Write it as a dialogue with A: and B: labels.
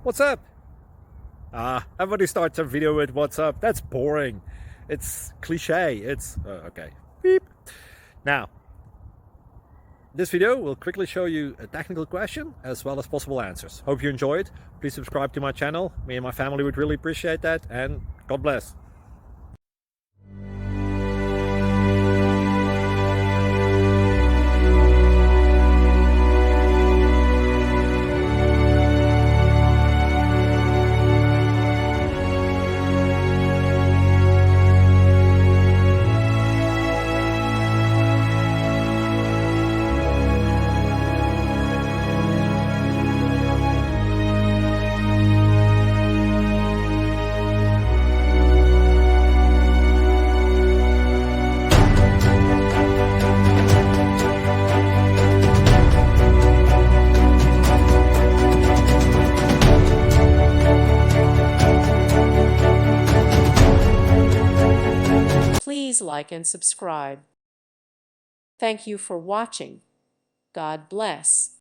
A: What's up? Everybody starts a video with what's up. That's boring. It's cliche. It's okay. Beep. Now, this video will quickly show you a technical question as well as possible answers. Hope you enjoy it. Please subscribe to my channel. Me and my family would really appreciate that, and God bless.
B: Please like and subscribe. Thank you for watching. God bless.